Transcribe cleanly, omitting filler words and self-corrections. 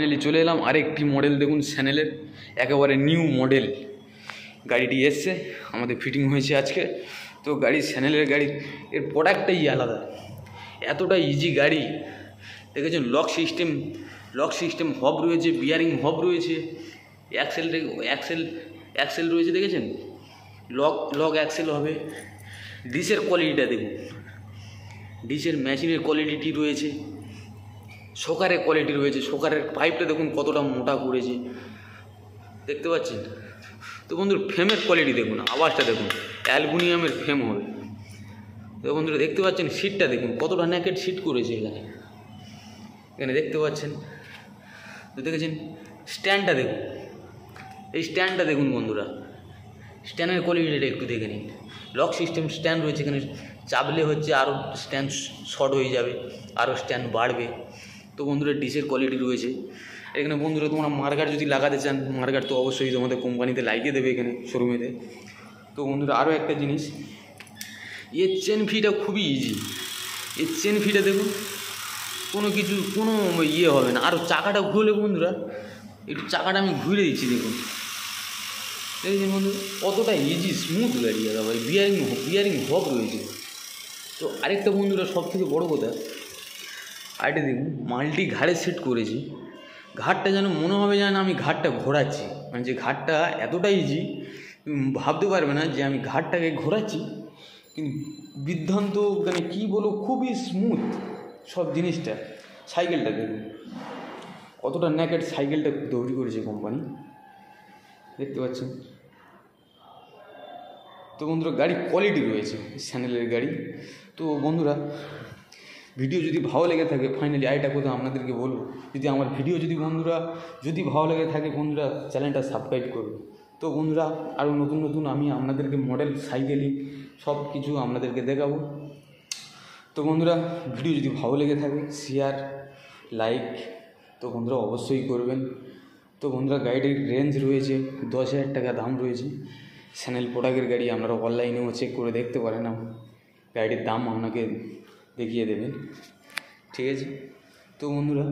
Finally চলে এলাম আরেকটি মডেল। দেখুন স্যানেলের একেবারে নিউ মডেল গাড়িটি এসছে, আমাদের ফিটিং হয়েছে আজকে। তো গাড়ি স্যানেলের গাড়ি, এর প্রোডাক্টটাই আলাদা, এতটা ইজি গাড়ি। দেখেছেন লক সিস্টেম হব রয়েছে, বিয়ারিং হব রয়েছে, অ্যাক্সেল রয়েছে, দেখেছেন লক অ্যাক্সেল হবে। ডিসের কোয়ালিটিটা দেখুন, ডিসের মেশিনের কোয়ালিটি রয়েছে, শোকারের কোয়ালিটি রয়েছে, শোকারের পাইপটা দেখুন কতটা মোটা করেছে, দেখতে পাচ্ছেন। তো বন্ধুরা ফ্রেমের কোয়ালিটি দেখুন, আওয়াজটা দেখুন, অ্যালুমিনিয়ামের ফ্রেম হবে। তো বন্ধুরা দেখতে পাচ্ছেন সিটটা দেখুন কতটা নেকেড সিট করেছে এখানে দেখতে পাচ্ছেন। তো দেখেছেন স্ট্যান্ডটা দেখুন, এই স্ট্যান্ডটা দেখুন বন্ধুরা, স্ট্যান্ডের কোয়ালিটিটা একটু দেখে নিন। লক সিস্টেম স্ট্যান্ড রয়েছে, এখানে চাপলে হচ্ছে আরও স্ট্যান্ড শর্ট হয়ে যাবে, আরও স্ট্যান্ড বাড়বে। তো বন্ধুরা ডিসের কোয়ালিটি রয়েছে এখানে। বন্ধুরা তোমরা মার্কার যদি লাগাতে চান, মার্কার তো অবশ্যই তোমাদের কোম্পানিতে লাগিয়ে দেবে এখানে শোরুমেতে। তো বন্ধুরা আরও একটা জিনিস, এর চেন ফিটা খুবই ইজি। এর চেন ফিটা দেখুন, কোনো হবে না। আর চাকাটা ঘুরলে বন্ধুরা, একটু চাকাটা আমি ঘুরে দিচ্ছি দেখুন, দেখেছেন বন্ধু কতটা ইজি স্মুথ গাড়ি। ভাই বিয়ারিং হব রয়েছে। তো আরেকটা বন্ধুরা সব থেকে বড়ো কথা, আরেকটা দেখুন মাল্টি ঘাড়ে সেট করেছি। ঘাটটা যেন মনে হবে যেন আমি ঘাটটা ঘোরাচ্ছি, মানে যে ঘাটটা এতটা ইজি ভাবতে পারবে না যে আমি ঘাটটাকে ঘোরাচ্ছি। কিন্তু বিধ্বন্ত মানে কী বলবো, খুবই স্মুথ সব জিনিসটা। সাইকেলটা দেখুন কতটা নেকেড সাইকেলটা তৈরি করেছে কোম্পানি, দেখতে পাচ্ছেন। তো বন্ধুরা গাড়ি কোয়ালিটি রয়েছে স্যানেলের গাড়ি। তো বন্ধুরা ভিডিও যদি ভালো লেগে থাকে, ফাইনালি আরেকটা কথা আপনাদেরকে বলবো, যদি আমার ভিডিও যদি ভালো লেগে থাকে বন্ধুরা, চ্যানেলটা সাবস্ক্রাইব করবে। তো বন্ধুরা আরও নতুন আমি আপনাদেরকে মডেল সাইকেলিং সব কিছু আপনাদেরকে দেখাবো। তো বন্ধুরা ভিডিও যদি ভালো লেগে থাকে শেয়ার লাইক তো বন্ধুরা অবশ্যই করবেন। তো বন্ধুরা গাড়িটির রেঞ্জ রয়েছে 10,000 টাকা দাম রয়েছে। স্যানেল প্রোডাক্টের গাড়ি, আপনারা অনলাইনেও চেক করে দেখতে পারেন, গাড়িটির দাম আপনাকে দেখিয়ে দেবেন, ঠিক আছে। তো বন্ধুরা